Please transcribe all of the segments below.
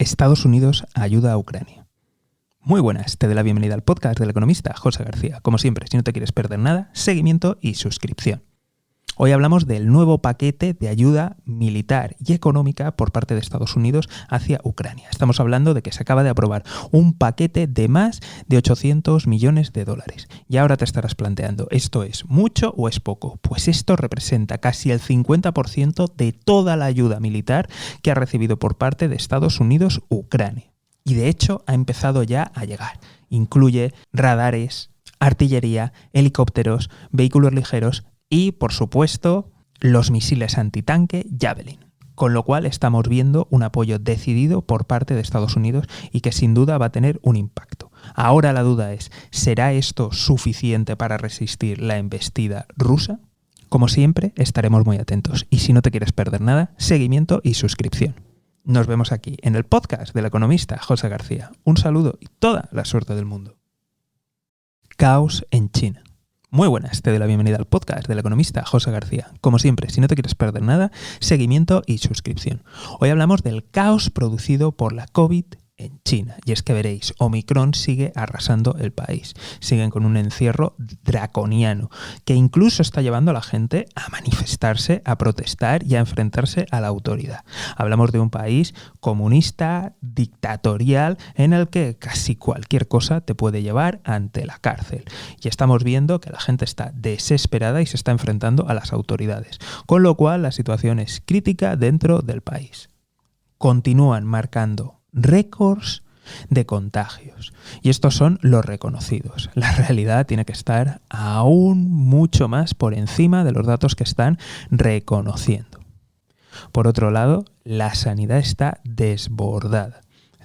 Estados Unidos ayuda a Ucrania. Muy buenas, te doy la bienvenida al podcast del economista José García. Como siempre, si no te quieres perder nada, seguimiento y suscripción. Hoy hablamos del nuevo paquete de ayuda militar y económica por parte de Estados Unidos hacia Ucrania. Estamos hablando de que se acaba de aprobar un paquete de más de 800 millones de dólares. Y ahora te estarás planteando, ¿esto es mucho o es poco? Pues esto representa casi el 50% de toda la ayuda militar que ha recibido por parte de Estados Unidos Ucrania. Y de hecho ha empezado ya a llegar. Incluye radares, artillería, helicópteros, vehículos ligeros y, por supuesto, los misiles antitanque Javelin. Con lo cual estamos viendo un apoyo decidido por parte de Estados Unidos y que sin duda va a tener un impacto. Ahora la duda es, ¿será esto suficiente para resistir la embestida rusa? Como siempre, estaremos muy atentos. Y si no te quieres perder nada, seguimiento y suscripción. Nos vemos aquí en el podcast del economista José García. Un saludo y toda la suerte del mundo. Caos en China. Muy buenas, te doy la bienvenida al podcast del economista José García. Como siempre, si no te quieres perder nada, seguimiento y suscripción. Hoy hablamos del caos producido por la COVID en China. Y es que veréis, Omicron sigue arrasando el país. Siguen con un encierro draconiano que incluso está llevando a la gente a manifestarse, a protestar y a enfrentarse a la autoridad. Hablamos de un país comunista, dictatorial, en el que casi cualquier cosa te puede llevar ante la cárcel. Y estamos viendo que la gente está desesperada y se está enfrentando a las autoridades. Con lo cual la situación es crítica dentro del país. Continúan marcando récords de contagios. Y estos son los reconocidos. La realidad tiene que estar aún mucho más por encima de los datos que están reconociendo. Por otro lado, la sanidad está desbordada.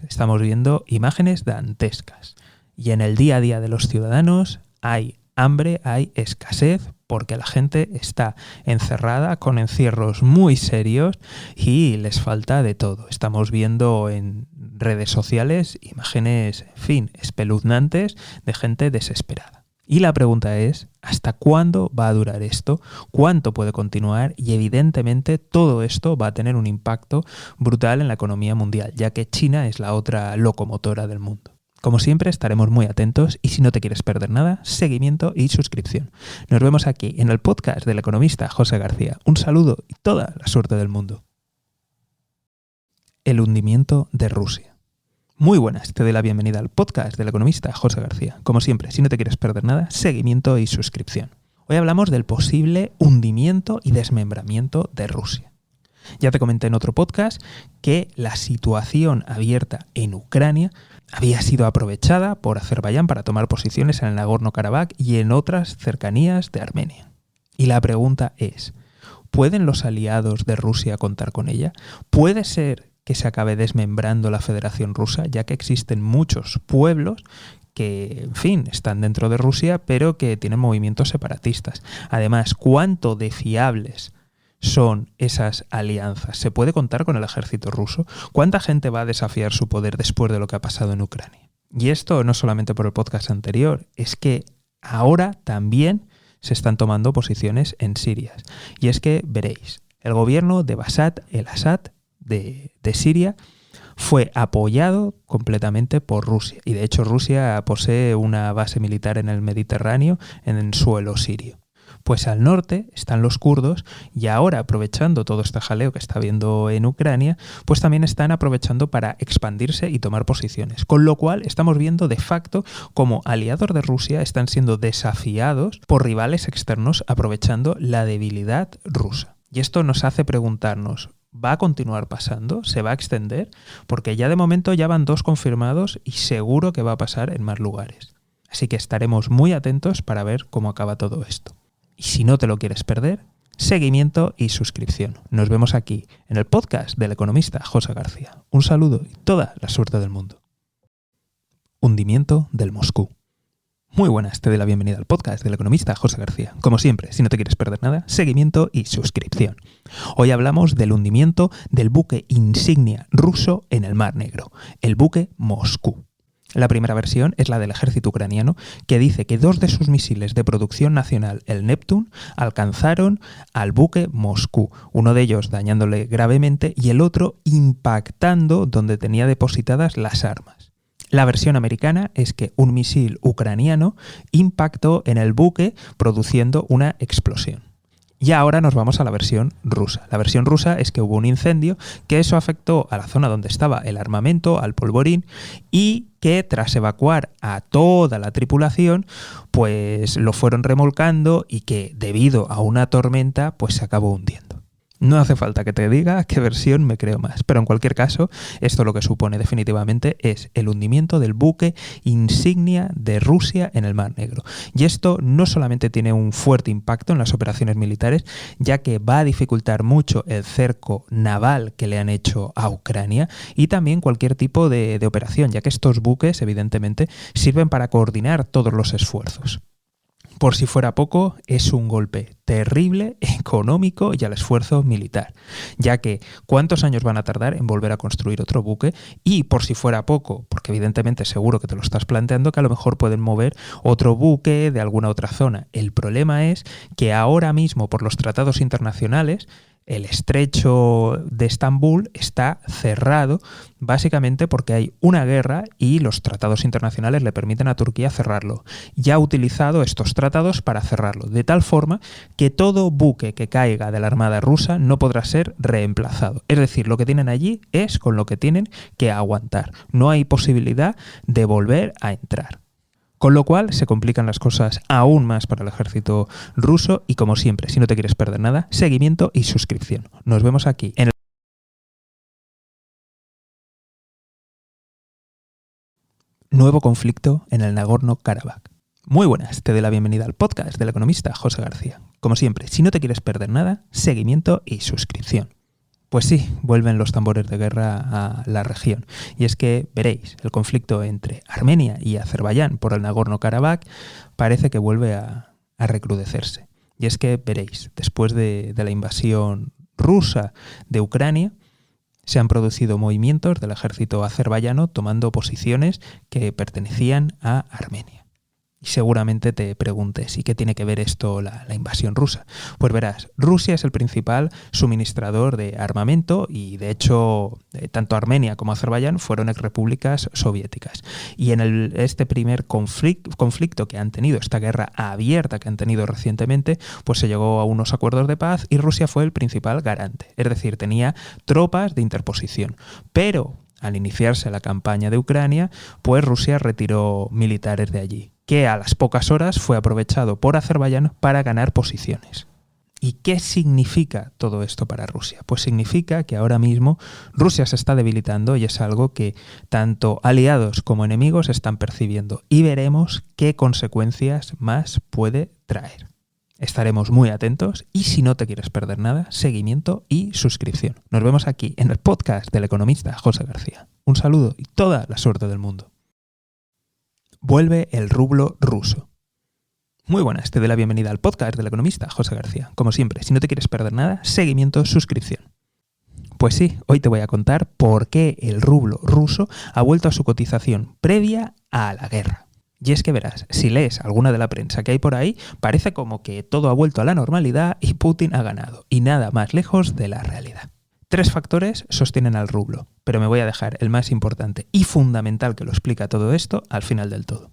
Estamos viendo imágenes dantescas. Y en el día a día de los ciudadanos hay hambre, hay escasez, porque la gente está encerrada con encierros muy serios y les falta de todo. Estamos viendo en redes sociales imágenes, en fin, espeluznantes de gente desesperada. Y la pregunta es, ¿hasta cuándo va a durar esto? ¿Cuánto puede continuar? Y evidentemente todo esto va a tener un impacto brutal en la economía mundial, ya que China es la otra locomotora del mundo. Como siempre, estaremos muy atentos y si no te quieres perder nada, seguimiento y suscripción. Nos vemos aquí en el podcast del economista José García. Un saludo y toda la suerte del mundo. El hundimiento de Rusia. Muy buenas, te doy la bienvenida al podcast del economista José García. Como siempre, si no te quieres perder nada, seguimiento y suscripción. Hoy hablamos del posible hundimiento y desmembramiento de Rusia. Ya te comenté en otro podcast que la situación abierta en Ucrania había sido aprovechada por Azerbaiyán para tomar posiciones en el Nagorno-Karabaj y en otras cercanías de Armenia. Y la pregunta es, ¿pueden los aliados de Rusia contar con ella? ¿Puede ser que se acabe desmembrando la Federación Rusa, ya que existen muchos pueblos que, en fin, están dentro de Rusia, pero que tienen movimientos separatistas? Además, ¿cuánto de fiables son esas alianzas? ¿Se puede contar con el ejército ruso? ¿Cuánta gente va a desafiar su poder después de lo que ha pasado en Ucrania? Y esto no solamente por el podcast anterior, es que ahora también se están tomando posiciones en Siria. Y es que veréis, el gobierno de Bashar el-Assad de Siria fue apoyado completamente por Rusia. Y de hecho Rusia posee una base militar en el Mediterráneo, en el suelo sirio. Pues al norte están los kurdos y ahora, aprovechando todo este jaleo que está habiendo en Ucrania, pues también están aprovechando para expandirse y tomar posiciones. Con lo cual estamos viendo de facto como aliados de Rusia están siendo desafiados por rivales externos aprovechando la debilidad rusa. Y esto nos hace preguntarnos, ¿va a continuar pasando? ¿Se va a extender? Porque ya de momento ya van 2 confirmados y seguro que va a pasar en más lugares. Así que estaremos muy atentos para ver cómo acaba todo esto. Y si no te lo quieres perder, seguimiento y suscripción. Nos vemos aquí en el podcast del economista José García. Un saludo y toda la suerte del mundo. Hundimiento del Moscú. Muy buenas, te doy la bienvenida al podcast del economista José García. Como siempre, si no te quieres perder nada, seguimiento y suscripción. Hoy hablamos del hundimiento del buque insignia ruso en el Mar Negro, el buque Moscú. La primera versión es la del ejército ucraniano, que dice que 2 de sus misiles de producción nacional, el Neptune, alcanzaron al buque Moscú, uno de ellos dañándole gravemente y el otro impactando donde tenía depositadas las armas. La versión americana es que un misil ucraniano impactó en el buque produciendo una explosión. Y ahora nos vamos a la versión rusa. La versión rusa es que hubo un incendio, que eso afectó a la zona donde estaba el armamento, al polvorín, y que tras evacuar a toda la tripulación, pues lo fueron remolcando y que debido a una tormenta, pues se acabó hundiendo. No hace falta que te diga qué versión me creo más, pero en cualquier caso, esto lo que supone definitivamente es el hundimiento del buque insignia de Rusia en el Mar Negro. Y esto no solamente tiene un fuerte impacto en las operaciones militares, ya que va a dificultar mucho el cerco naval que le han hecho a Ucrania y también cualquier tipo de operación, ya que estos buques evidentemente sirven para coordinar todos los esfuerzos. Por si fuera poco, es un golpe terrible, económico y al esfuerzo militar, ya que ¿cuántos años van a tardar en volver a construir otro buque? Y por si fuera poco, porque evidentemente seguro que te lo estás planteando, que a lo mejor pueden mover otro buque de alguna otra zona. El problema es que ahora mismo, por los tratados internacionales, el estrecho de Estambul está cerrado básicamente porque hay una guerra y los tratados internacionales le permiten a Turquía cerrarlo. Ya ha utilizado estos tratados para cerrarlo, de tal forma que todo buque que caiga de la Armada rusa no podrá ser reemplazado. Es decir, lo que tienen allí es con lo que tienen que aguantar. No hay posibilidad de volver a entrar. Con lo cual se complican las cosas aún más para el ejército ruso y como siempre, si no te quieres perder nada, seguimiento y suscripción. Nos vemos aquí en el nuevo conflicto en el Nagorno-Karabaj. Muy buenas, te doy la bienvenida al podcast del economista José García. Como siempre, si no te quieres perder nada, seguimiento y suscripción. Pues sí, vuelven los tambores de guerra a la región. Y es que, veréis, el conflicto entre Armenia y Azerbaiyán por el Nagorno-Karabaj parece que vuelve a recrudecerse. Y es que, veréis, después de la invasión rusa de Ucrania, se han producido movimientos del ejército azerbaiyano tomando posiciones que pertenecían a Armenia. Y seguramente te preguntes, ¿y qué tiene que ver esto la invasión rusa? Pues verás, Rusia es el principal suministrador de armamento y de hecho tanto Armenia como Azerbaiyán fueron exrepúblicas soviéticas. Y en este primer conflicto que han tenido, esta guerra abierta que han tenido recientemente, pues se llegó a unos acuerdos de paz y Rusia fue el principal garante. Es decir, tenía tropas de interposición. Pero al iniciarse la campaña de Ucrania, pues Rusia retiró militares de allí, que a las pocas horas fue aprovechado por Azerbaiyán para ganar posiciones. ¿Y qué significa todo esto para Rusia? Pues significa que ahora mismo Rusia se está debilitando y es algo que tanto aliados como enemigos están percibiendo y veremos qué consecuencias más puede traer. Estaremos muy atentos y si no te quieres perder nada, seguimiento y suscripción. Nos vemos aquí en el podcast del economista José García. Un saludo y toda la suerte del mundo. Vuelve el rublo ruso. Muy buenas, te doy la bienvenida al podcast del economista José García. Como siempre, si no te quieres perder nada, seguimiento, suscripción. Pues sí, hoy te voy a contar por qué el rublo ruso ha vuelto a su cotización previa a la guerra. Y es que verás, si lees alguna de la prensa que hay por ahí, parece como que todo ha vuelto a la normalidad y Putin ha ganado, y nada más lejos de la realidad. 3 factores sostienen al rublo, pero me voy a dejar el más importante y fundamental que lo explica todo esto al final del todo.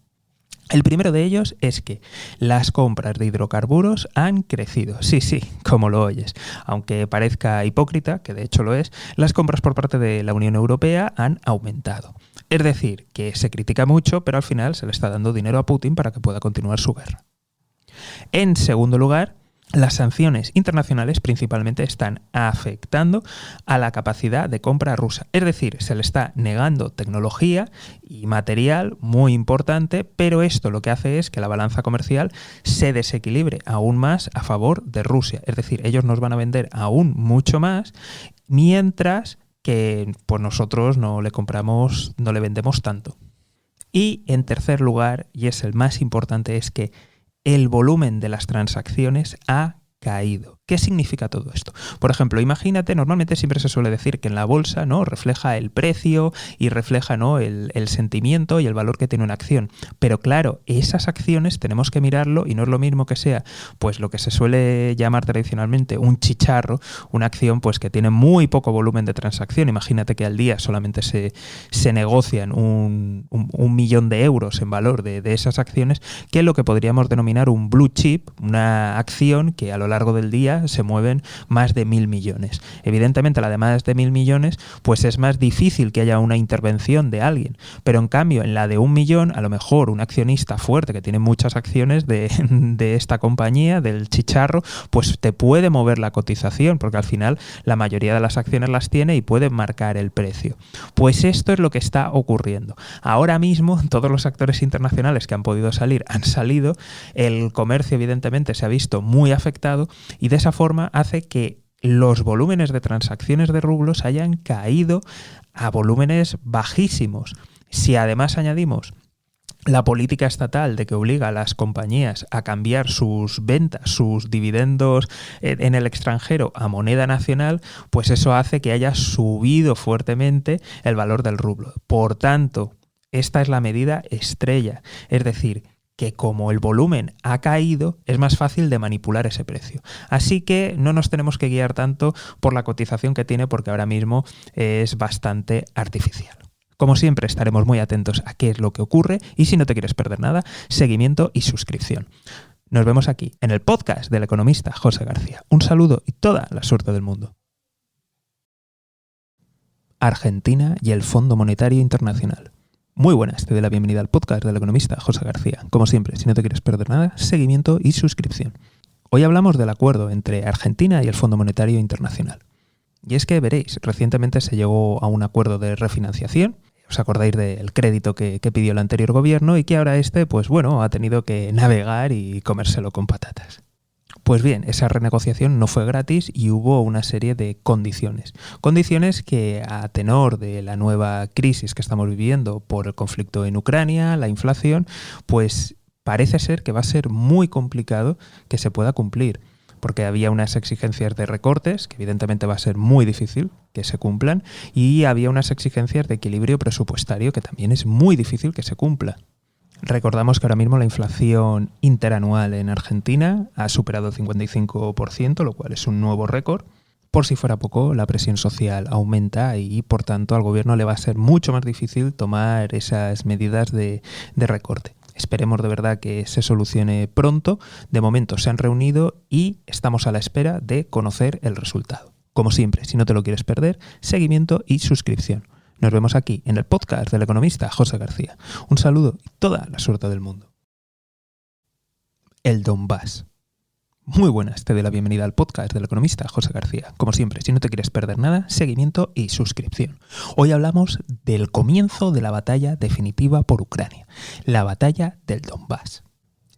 El primero de ellos es que las compras de hidrocarburos han crecido. Sí, como lo oyes. Aunque parezca hipócrita, que de hecho lo es, las compras por parte de la Unión Europea han aumentado. Es decir, que se critica mucho, pero al final se le está dando dinero a Putin para que pueda continuar su guerra. En segundo lugar, las sanciones internacionales principalmente están afectando a la capacidad de compra rusa. Es decir, se le está negando tecnología y material muy importante, pero esto lo que hace es que la balanza comercial se desequilibre aún más a favor de Rusia. Es decir, ellos nos van a vender aún mucho más, mientras que pues nosotros no le vendemos tanto. Y en tercer lugar, y es el más importante, es que el volumen de las transacciones ha caído. ¿Qué significa todo esto? Por ejemplo, imagínate, normalmente siempre se suele decir que en la bolsa, ¿no?, refleja el precio y refleja, ¿no?, el sentimiento y el valor que tiene una acción. Pero claro, esas acciones tenemos que mirarlo y no es lo mismo que sea pues lo que se suele llamar tradicionalmente un chicharro, una acción pues que tiene muy poco volumen de transacción. Imagínate que al día solamente se negocian un millón de euros en valor de esas acciones, que es lo que podríamos denominar un blue chip, una acción que a lo largo del día se mueven más de 1.000 millones. Evidentemente, la de más de 1.000 millones, pues es más difícil que haya una intervención de alguien, pero en cambio en la de 1 millón, a lo mejor un accionista fuerte que tiene muchas acciones de esta compañía, del chicharro, pues te puede mover la cotización, porque al final la mayoría de las acciones las tiene y puede marcar el precio. Pues esto es lo que está ocurriendo. Ahora mismo todos los actores internacionales que han podido salir han salido, el comercio evidentemente se ha visto muy afectado y de esa forma hace que los volúmenes de transacciones de rublos hayan caído a volúmenes bajísimos. Si además añadimos la política estatal de que obliga a las compañías a cambiar sus ventas, sus dividendos en el extranjero a moneda nacional, pues eso hace que haya subido fuertemente el valor del rublo. Por tanto, esta es la medida estrella, es decir, que como el volumen ha caído, es más fácil de manipular ese precio. Así que no nos tenemos que guiar tanto por la cotización que tiene, porque ahora mismo es bastante artificial. Como siempre, estaremos muy atentos a qué es lo que ocurre y si no te quieres perder nada, seguimiento y suscripción. Nos vemos aquí, en el podcast del economista José García. Un saludo y toda la suerte del mundo. Argentina y el Fondo Monetario Internacional. Muy buenas, te doy la bienvenida al podcast del economista José García. Como siempre, si no te quieres perder nada, seguimiento y suscripción. Hoy hablamos del acuerdo entre Argentina y el Fondo Monetario Internacional. Y es que veréis, recientemente se llegó a un acuerdo de refinanciación. ¿Os acordáis del crédito que pidió el anterior gobierno y que ahora pues bueno, ha tenido que navegar y comérselo con patatas? Pues bien, esa renegociación no fue gratis y hubo una serie de condiciones. Condiciones que, a tenor de la nueva crisis que estamos viviendo por el conflicto en Ucrania, la inflación, pues parece ser que va a ser muy complicado que se pueda cumplir. Porque había unas exigencias de recortes, que evidentemente va a ser muy difícil que se cumplan, y había unas exigencias de equilibrio presupuestario que también es muy difícil que se cumpla. Recordamos que ahora mismo la inflación interanual en Argentina ha superado el 55%, lo cual es un nuevo récord. Por si fuera poco, la presión social aumenta y, por tanto, al gobierno le va a ser mucho más difícil tomar esas medidas de recorte. Esperemos de verdad que se solucione pronto. De momento se han reunido y estamos a la espera de conocer el resultado. Como siempre, si no te lo quieres perder, seguimiento y suscripción. Nos vemos aquí en el podcast del economista José García. Un saludo y toda la suerte del mundo. El Donbass. Muy buenas, te doy la bienvenida al podcast del economista José García. Como siempre, si no te quieres perder nada, seguimiento y suscripción. Hoy hablamos del comienzo de la batalla definitiva por Ucrania, la batalla del Donbass.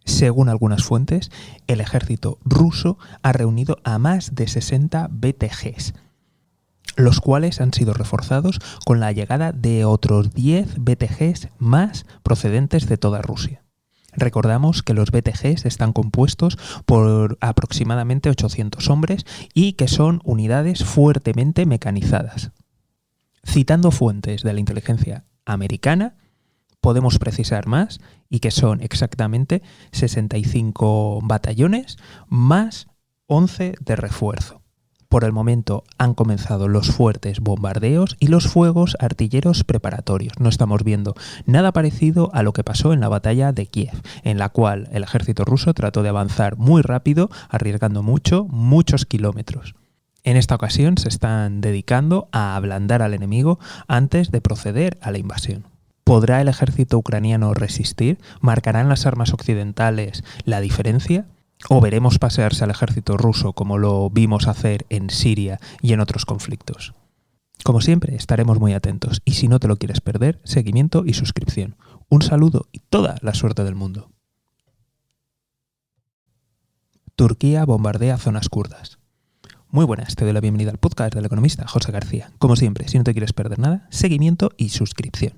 Según algunas fuentes, el ejército ruso ha reunido a más de 60 BTGs, los cuales han sido reforzados con la llegada de otros 10 BTGs más procedentes de toda Rusia. Recordamos que los BTGs están compuestos por aproximadamente 800 hombres y que son unidades fuertemente mecanizadas. Citando fuentes de la inteligencia americana, podemos precisar más y que son exactamente 65 batallones más 11 de refuerzo. Por el momento han comenzado los fuertes bombardeos y los fuegos artilleros preparatorios. No estamos viendo nada parecido a lo que pasó en la batalla de Kiev, en la cual el ejército ruso trató de avanzar muy rápido, arriesgando muchos kilómetros. En esta ocasión se están dedicando a ablandar al enemigo antes de proceder a la invasión. ¿Podrá el ejército ucraniano resistir? ¿Marcarán las armas occidentales la diferencia? ¿O veremos pasearse al ejército ruso como lo vimos hacer en Siria y en otros conflictos? Como siempre, estaremos muy atentos y si no te lo quieres perder, seguimiento y suscripción. Un saludo y toda la suerte del mundo. Turquía bombardea zonas kurdas. Muy buenas, te doy la bienvenida al podcast del economista José García. Como siempre, si no te quieres perder nada, seguimiento y suscripción.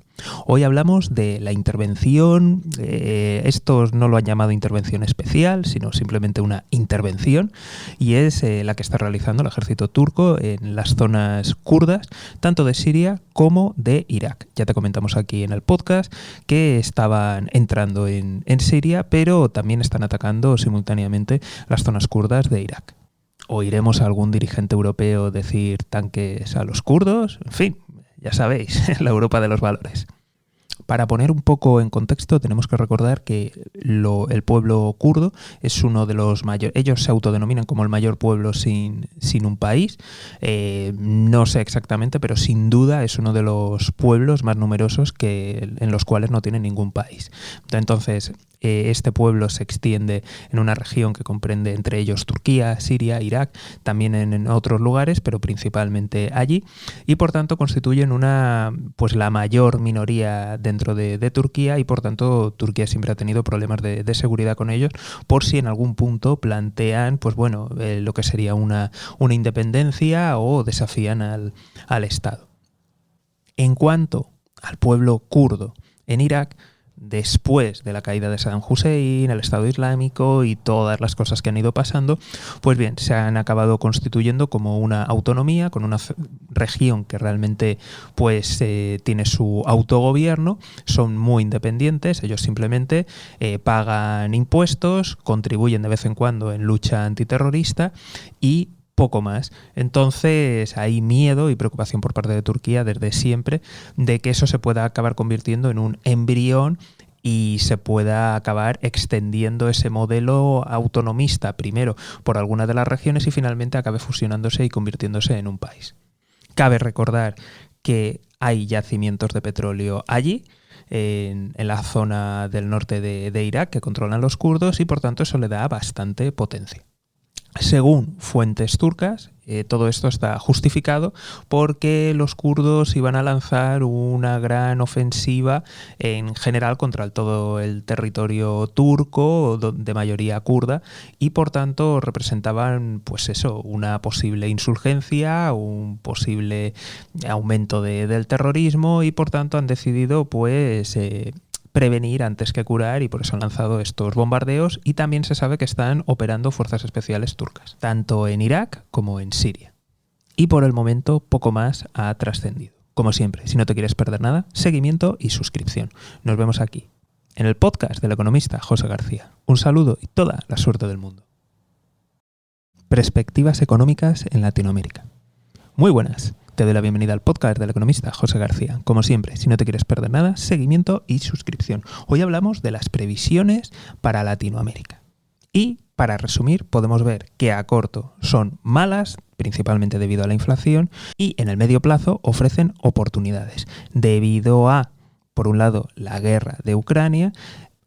Hoy hablamos de la intervención, estos no lo han llamado intervención especial, sino simplemente una intervención, y es la que está realizando el ejército turco en las zonas kurdas, tanto de Siria como de Irak. Ya te comentamos aquí en el podcast que estaban entrando en Siria, pero también están atacando simultáneamente las zonas kurdas de Irak. ¿Oiremos a algún dirigente europeo decir tanques a los kurdos? En fin, ya sabéis, la Europa de los valores. Para poner un poco en contexto, tenemos que recordar que el pueblo kurdo es uno de los mayores. Ellos se autodenominan como el mayor pueblo sin un país. No sé exactamente, pero sin duda es uno de los pueblos más numerosos en los cuales no tienen ningún país. Entonces, este pueblo se extiende en una región que comprende entre ellos Turquía, Siria, Irak, también en otros lugares, pero principalmente allí, y por tanto constituyen la mayor minoría dentro de Turquía, y por tanto Turquía siempre ha tenido problemas de seguridad con ellos, por si en algún punto plantean lo que sería una independencia o desafían al Estado. En cuanto al pueblo kurdo en Irak, después de la caída de Saddam Hussein, el Estado Islámico y todas las cosas que han ido pasando, pues bien, se han acabado constituyendo como una autonomía, con una región que realmente tiene su autogobierno, son muy independientes, ellos simplemente pagan impuestos, contribuyen de vez en cuando en lucha antiterrorista y poco más. Entonces hay miedo y preocupación por parte de Turquía desde siempre de que eso se pueda acabar convirtiendo en un embrión y se pueda acabar extendiendo ese modelo autonomista primero por alguna de las regiones y finalmente acabe fusionándose y convirtiéndose en un país. Cabe recordar que hay yacimientos de petróleo allí, en la zona del norte de Irak, que controlan los kurdos, y por tanto eso le da bastante potencia. Según fuentes turcas, todo esto está justificado porque los kurdos iban a lanzar una gran ofensiva en general contra todo el territorio turco de mayoría kurda y por tanto representaban una posible insurgencia, un posible aumento del terrorismo y por tanto han decidido prevenir antes que curar y por eso han lanzado estos bombardeos y también se sabe que están operando fuerzas especiales turcas, tanto en Irak como en Siria. Y por el momento poco más ha trascendido. Como siempre, si no te quieres perder nada, seguimiento y suscripción. Nos vemos aquí, en el podcast del economista José García. Un saludo y toda la suerte del mundo. Perspectivas económicas en Latinoamérica. Muy buenas. Te doy la bienvenida al podcast del economista José García. Como siempre, si no te quieres perder nada, seguimiento y suscripción. Hoy hablamos de las previsiones para Latinoamérica. Y, para resumir, podemos ver que a corto son malas, principalmente debido a la inflación, y en el medio plazo ofrecen oportunidades, debido a, por un lado, la guerra de Ucrania,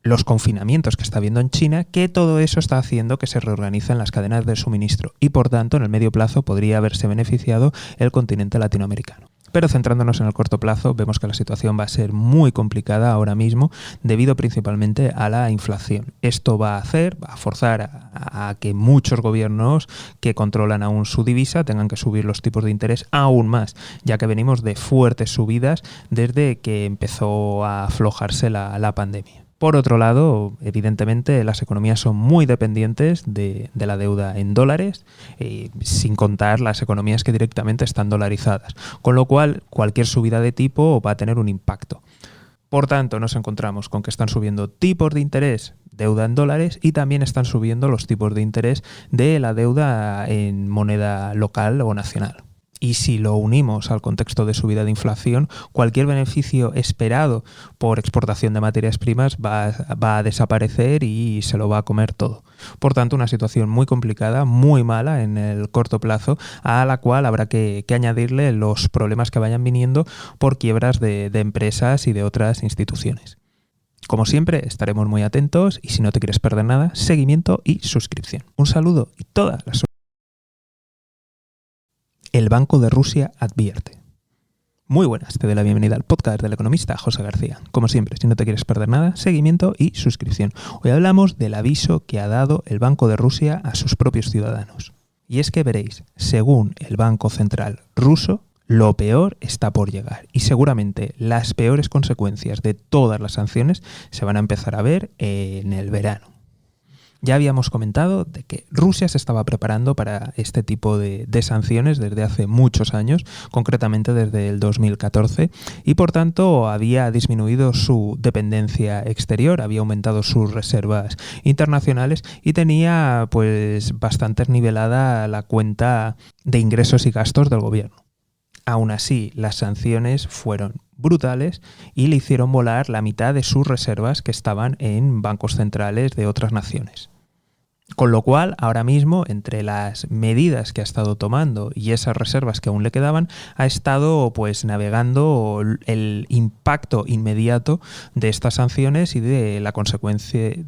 los confinamientos que está habiendo en China, que todo eso está haciendo que se reorganicen las cadenas de suministro y por tanto en el medio plazo podría haberse beneficiado el continente latinoamericano. Pero centrándonos en el corto plazo vemos que la situación va a ser muy complicada ahora mismo debido principalmente a la inflación. Esto va a forzar a que muchos gobiernos que controlan aún su divisa tengan que subir los tipos de interés aún más, ya que venimos de fuertes subidas desde que empezó a aflojarse la pandemia. Por otro lado, evidentemente, las economías son muy dependientes de la deuda en dólares, sin contar las economías que directamente están dolarizadas, con lo cual cualquier subida de tipo va a tener un impacto. Por tanto, nos encontramos con que están subiendo tipos de interés, deuda en dólares, y también están subiendo los tipos de interés de la deuda en moneda local o nacional. Y si lo unimos al contexto de subida de inflación, cualquier beneficio esperado por exportación de materias primas va a desaparecer y se lo va a comer todo. Por tanto, una situación muy complicada, muy mala en el corto plazo, a la cual habrá que añadirle los problemas que vayan viniendo por quiebras de empresas y de otras instituciones. Como siempre, estaremos muy atentos y si no te quieres perder nada, seguimiento y suscripción. Un saludo y toda la suerte. El Banco de Rusia advierte. Muy buenas, te doy la bienvenida al podcast del economista José García. Como siempre, si no te quieres perder nada, seguimiento y suscripción. Hoy hablamos del aviso que ha dado el Banco de Rusia a sus propios ciudadanos. Y es que veréis, según el Banco Central ruso, lo peor está por llegar y seguramente las peores consecuencias de todas las sanciones se van a empezar a ver en el verano. Ya habíamos comentado de que Rusia se estaba preparando para este tipo de sanciones desde hace muchos años, concretamente desde el 2014, y por tanto había disminuido su dependencia exterior, había aumentado sus reservas internacionales y tenía pues bastante nivelada la cuenta de ingresos y gastos del gobierno. Aún así, las sanciones fueron brutales y le hicieron volar la mitad de sus reservas que estaban en bancos centrales de otras naciones. Con lo cual, ahora mismo, entre las medidas que ha estado tomando y esas reservas que aún le quedaban, ha estado pues navegando el impacto inmediato de estas sanciones y de la consecuente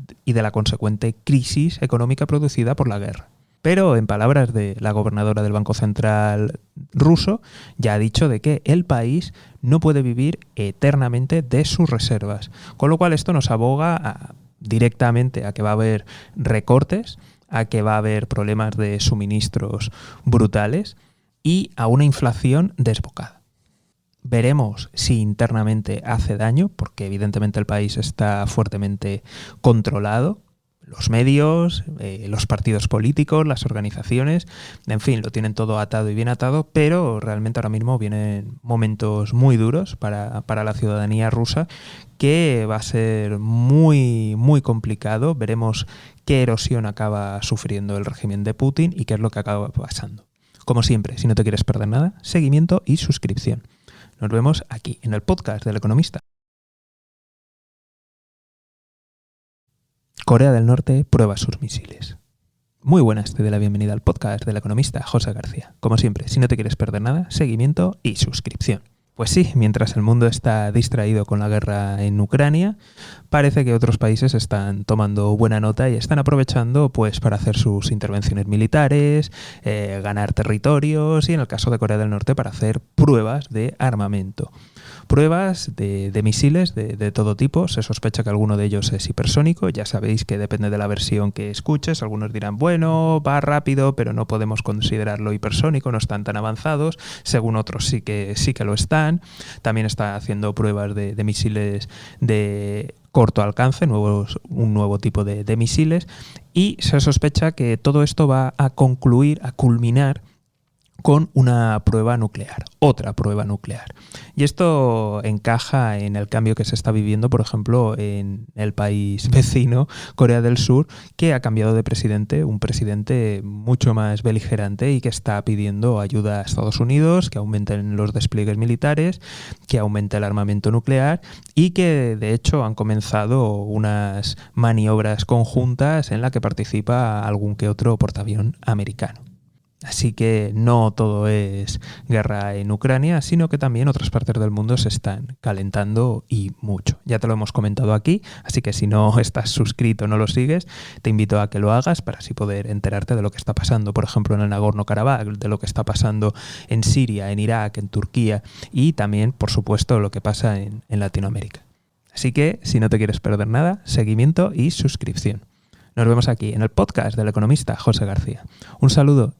crisis económica producida por la guerra. Pero, en palabras de la gobernadora del Banco Central ruso, ya ha dicho de que el país no puede vivir eternamente de sus reservas. Con lo cual esto nos aboga directamente a que va a haber recortes, a que va a haber problemas de suministros brutales y a una inflación desbocada. Veremos si internamente hace daño, porque evidentemente el país está fuertemente controlado. Los medios, los partidos políticos, las organizaciones, en fin, lo tienen todo atado y bien atado, pero realmente ahora mismo vienen momentos muy duros para la ciudadanía rusa, que va a ser muy, muy complicado. Veremos qué erosión acaba sufriendo el régimen de Putin y qué es lo que acaba pasando. Como siempre, si no te quieres perder nada, seguimiento y suscripción. Nos vemos aquí, en el podcast del Economista. Corea del Norte prueba sus misiles. Muy buenas, te doy la bienvenida al podcast del economista José García. Como siempre, si no te quieres perder nada, seguimiento y suscripción. Pues sí, mientras el mundo está distraído con la guerra en Ucrania, parece que otros países están tomando buena nota y están aprovechando pues para hacer sus intervenciones militares, ganar territorios y en el caso de Corea del Norte para hacer pruebas de armamento. Pruebas de misiles de todo tipo. Se sospecha que alguno de ellos es hipersónico. Ya sabéis que depende de la versión que escuches. Algunos dirán, bueno, va rápido, pero no podemos considerarlo hipersónico, no están tan avanzados. Según otros sí que lo están. También está haciendo pruebas de misiles de corto alcance, un nuevo tipo de misiles. Y se sospecha que todo esto va a culminar con una prueba nuclear, otra prueba nuclear. Y esto encaja en el cambio que se está viviendo, por ejemplo, en el país vecino, Corea del Sur, que ha cambiado de presidente, un presidente mucho más beligerante y que está pidiendo ayuda a Estados Unidos, que aumenten los despliegues militares, que aumente el armamento nuclear y que, de hecho, han comenzado unas maniobras conjuntas en las que participa algún que otro portaavión americano. Así que no todo es guerra en Ucrania, sino que también otras partes del mundo se están calentando y mucho. Ya te lo hemos comentado aquí, así que si no estás suscrito, no lo sigues, te invito a que lo hagas para así poder enterarte de lo que está pasando, por ejemplo, en el Nagorno-Karabaj, de lo que está pasando en Siria, en Irak, en Turquía y también, por supuesto, lo que pasa en Latinoamérica. Así que, si no te quieres perder nada, seguimiento y suscripción. Nos vemos aquí en el podcast del economista José García. Un saludo.